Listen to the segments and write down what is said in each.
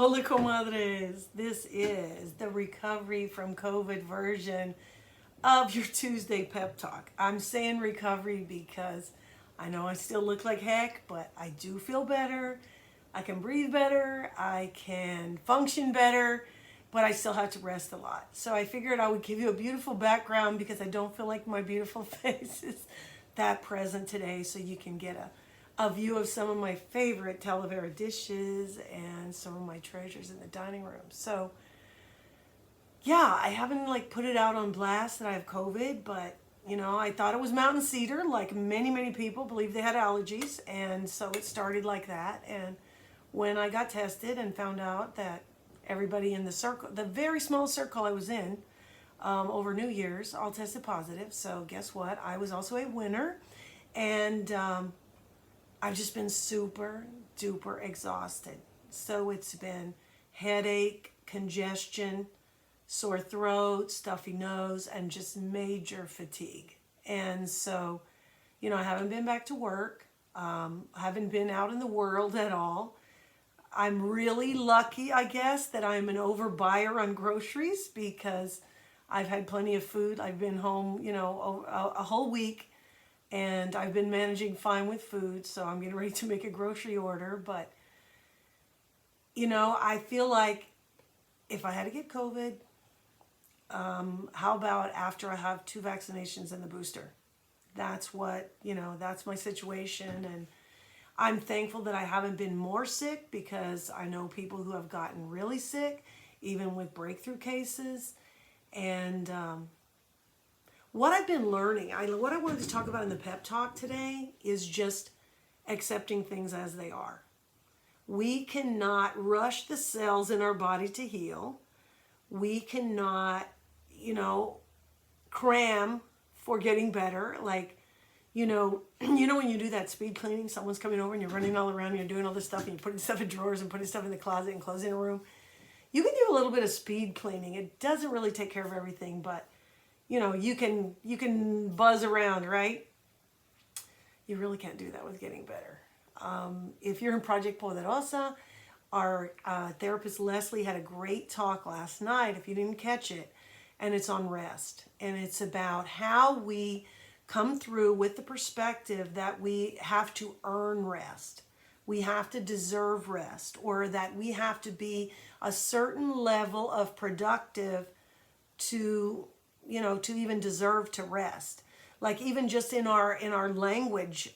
Hola, comadres. This is the recovery from COVID version of your Tuesday pep talk. I'm saying recovery because I know I still look like heck, but I do feel better. I can breathe better. I can function better, but I still have to rest a lot. So I figured I would give you a beautiful background because I don't feel like my beautiful face is that present today, so you can get a view of some of my favorite Talavera dishes and some of my treasures in the dining room. So yeah, I haven't put it out on blast that I have COVID, but I thought it was mountain cedar, like many people believe they had allergies, and so it started like that. And when I got tested and found out that everybody in the circle, the very small circle I was in, over New Year's, all tested positive. So guess what? I was also a winner, and I've just been super duper exhausted. So it's been headache, congestion, sore throat, stuffy nose, and just major fatigue. And so, I haven't been back to work. Haven't been out in the world at all. I'm really lucky, I guess, that I'm an overbuyer on groceries because I've had plenty of food. I've been home, a whole week, and I've been managing fine with food. So I'm getting ready to make a grocery order. But, I feel like if I had to get COVID, how about after I have 2 vaccinations and the booster? That's what, that's my situation. And I'm thankful that I haven't been more sick because I know people who have gotten really sick, even with breakthrough cases. And what I've been learning, what I wanted to talk about in the pep talk today is just accepting things as they are. We cannot rush the cells in our body to heal. We cannot, cram for getting better. When you do that speed cleaning, someone's coming over and you're running all around and you're doing all this stuff and you're putting stuff in drawers and putting stuff in the closet and closing a room. You can do a little bit of speed cleaning. It doesn't really take care of everything, but you can buzz around, right? You really can't do that with getting better. If you're in Project Poderosa, our therapist Leslie had a great talk last night, if you didn't catch it, and it's on rest. And it's about how we come through with the perspective that we have to earn rest. We have to deserve rest, or that we have to be a certain level of productive to even deserve to rest. Like even just in our language,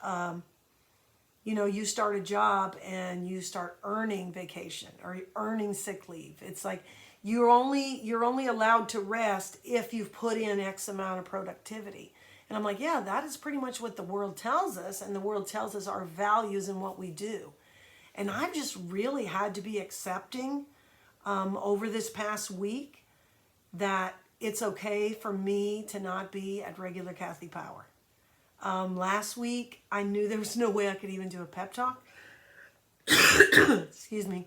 you start a job and you start earning vacation or earning sick leave. It's like you're only allowed to rest if you've put in X amount of productivity. And I'm like, yeah, that is pretty much what the world tells us, and the world tells us our values and what we do. And I've just really had to be accepting over this past week that it's okay for me to not be at regular Kathy Power. Last week, I knew there was no way I could even do a pep talk. Excuse me.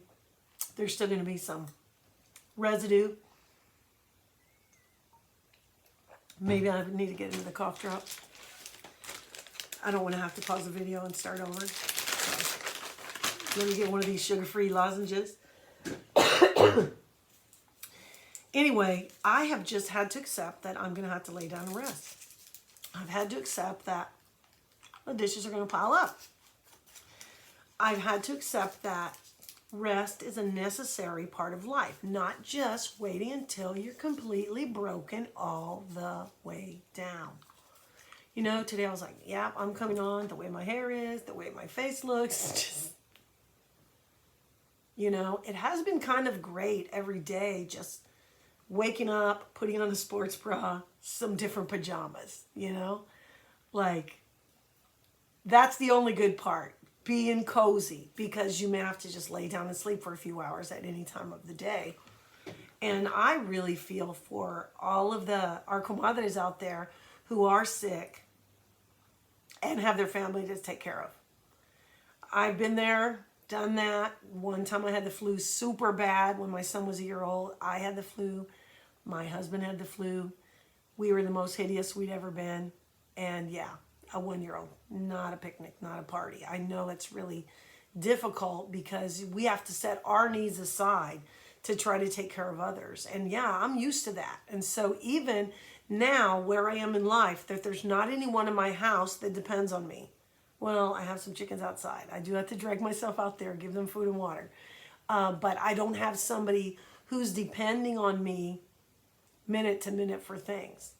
There's still going to be some residue. Maybe I need to get into the cough drop. I don't want to have to pause the video and start over. So, let me get one of these sugar-free lozenges. Anyway, I have just had to accept that I'm going to have to lay down and rest. I've had to accept that the dishes are going to pile up. I've had to accept that rest is a necessary part of life, not just waiting until you're completely broken all the way down. Today I was like, yeah, I'm coming on, the way my hair is, the way my face looks, just, it has been kind of great every day, just waking up, putting on a sports bra, some different pajamas, that's the only good part, being cozy, because you may have to just lay down and sleep for a few hours at any time of the day. And I really feel for all of our comadres out there who are sick and have their family to take care of. I've been there, done that. One time I had the flu super bad when my son was a year old. I had the flu. My husband had the flu. We were the most hideous we'd ever been. And yeah, a 1-year-old, not a picnic, not a party. I know it's really difficult because we have to set our needs aside to try to take care of others. And yeah, I'm used to that. And so even now where I am in life, that there's not anyone in my house that depends on me. Well, I have some chickens outside. I do have to drag myself out there and give them food and water. But I don't have somebody who's depending on me minute to minute for things.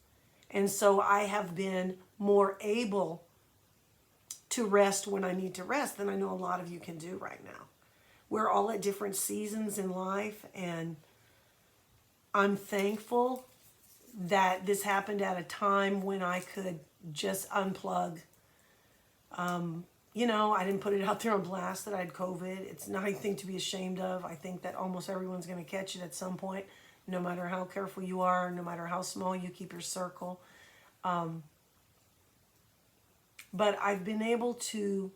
And so I have been more able to rest when I need to rest than I know a lot of you can do right now. We're all at different seasons in life, and I'm thankful that this happened at a time when I could just unplug. I didn't put it out there on blast that I had COVID. It's not anything to be ashamed of. I think that almost everyone's going to catch it at some point, no matter how careful you are, no matter how small you keep your circle. But I've been able to,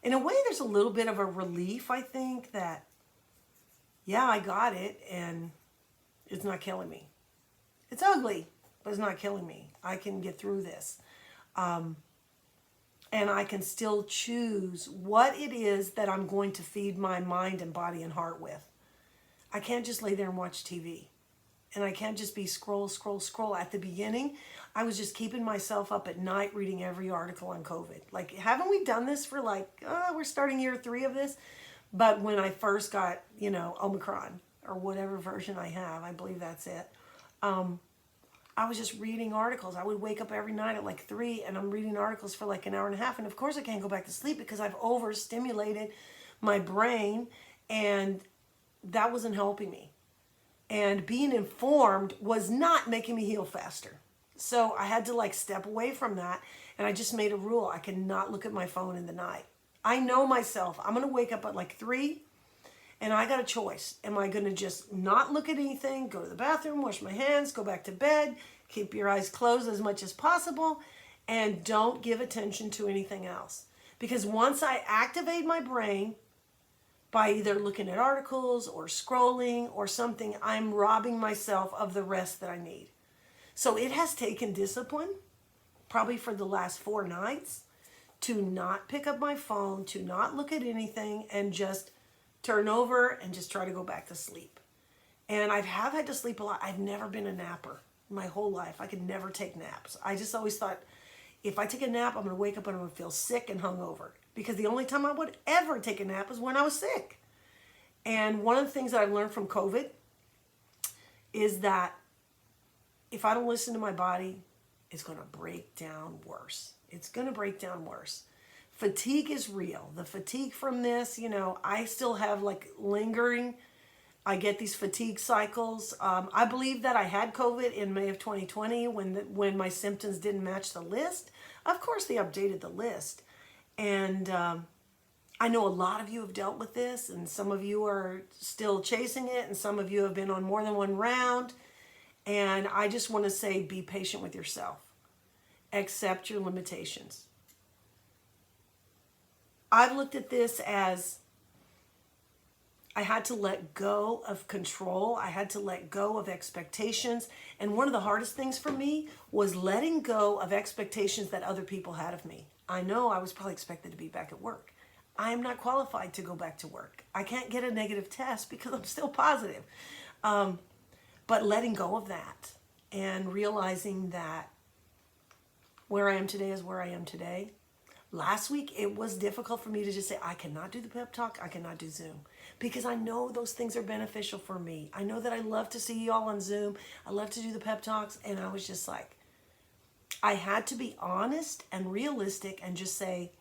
in a way, there's a little bit of a relief, I think, that, yeah, I got it, and it's not killing me. It's ugly, but it's not killing me. I can get through this. And I can still choose what it is that I'm going to feed my mind and body and heart with. I can't just lay there and watch TV. And I can't just be scroll. At the beginning, I was just keeping myself up at night reading every article on COVID. Like, haven't we done this for we're starting year 3 of this? But when I first got, Omicron or whatever version I have, I believe that's it. I was just reading articles. I would wake up every night at 3 and I'm reading articles for an hour and a half. And of course I can't go back to sleep because I've overstimulated my brain, and that wasn't helping me. And being informed was not making me heal faster. So I had to step away from that. And I just made a rule. I cannot look at my phone in the night. I know myself. I'm going to wake up at 3 and I got a choice. Am I going to just not look at anything, go to the bathroom, wash my hands, go back to bed, keep your eyes closed as much as possible, and don't give attention to anything else? Because once I activate my brain by either looking at articles or scrolling or something, I'm robbing myself of the rest that I need. So it has taken discipline, probably for the last 4 nights, to not pick up my phone, to not look at anything, and just turn over and just try to go back to sleep. And I have had to sleep a lot. I've never been a napper my whole life. I could never take naps. I just always thought, if I take a nap, I'm going to wake up and I'm going to feel sick and hungover. Because the only time I would ever take a nap was when I was sick. And one of the things that I've learned from COVID is that if I don't listen to my body, it's going to break down worse. It's going to break down worse. Fatigue is real. The fatigue from this, I still have lingering. I get these fatigue cycles. I believe that I had COVID in May of 2020 when my symptoms didn't match the list. Of course, they updated the list. And I know a lot of you have dealt with this, and some of you are still chasing it, and some of you have been on more than one round. And I just want to say, be patient with yourself. Accept your limitations. I've looked at this as I had to let go of control. I had to let go of expectations. And one of the hardest things for me was letting go of expectations that other people had of me. I know I was probably expected to be back at work. I am not qualified to go back to work. I can't get a negative test because I'm still positive. But letting go of that and realizing that where I am today is where I am today. Last week, it was difficult for me to just say, I cannot do the pep talk. I cannot do Zoom. Because I know those things are beneficial for me. I know that I love to see you all on Zoom. I love to do the pep talks. And I was just I had to be honest and realistic and just say,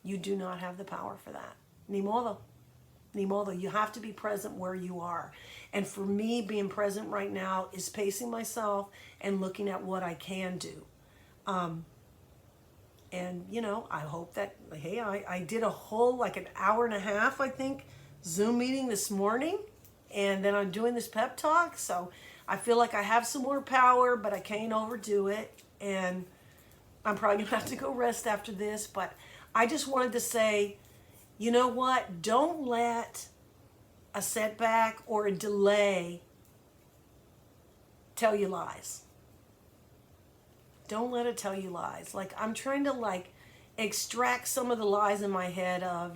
you do not have the power for that. Ni modo. Ni modo. You have to be present where you are. And for me, being present right now is pacing myself and looking at what I can do. And, I hope that, hey, I did a whole, an hour and a half, I think, Zoom meeting this morning. And then I'm doing this pep talk. So I feel like I have some more power, but I can't overdo it. And I'm probably going to have to go rest after this. But I just wanted to say, you know what? Don't let a setback or a delay tell you lies. Don't let it tell you lies. I'm trying to extract some of the lies in my head of,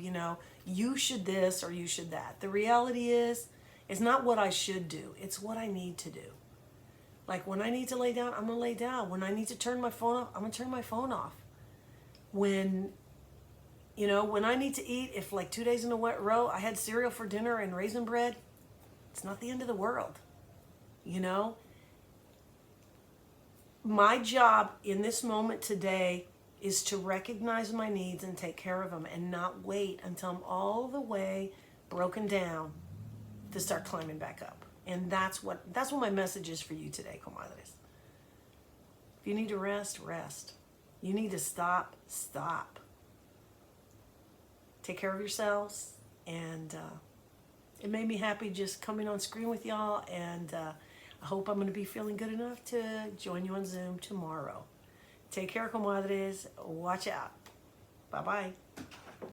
you should this or you should that. The reality is, it's not what I should do. It's what I need to do. Like when I need to lay down, I'm going to lay down. When I need to turn my phone off, I'm going to turn my phone off. When, when I need to eat, if like 2 days in a row I had cereal for dinner and raisin bread, it's not the end of the world. My job in this moment today is to recognize my needs and take care of them and not wait until I'm all the way broken down to start climbing back up. And that's what my message is for you today, comadres. If you need to rest, rest. You need to stop, stop. Take care of yourselves. And it made me happy just coming on screen with y'all. And I hope I'm going to be feeling good enough to join you on Zoom tomorrow. Take care, comadres. Watch out. Bye-bye.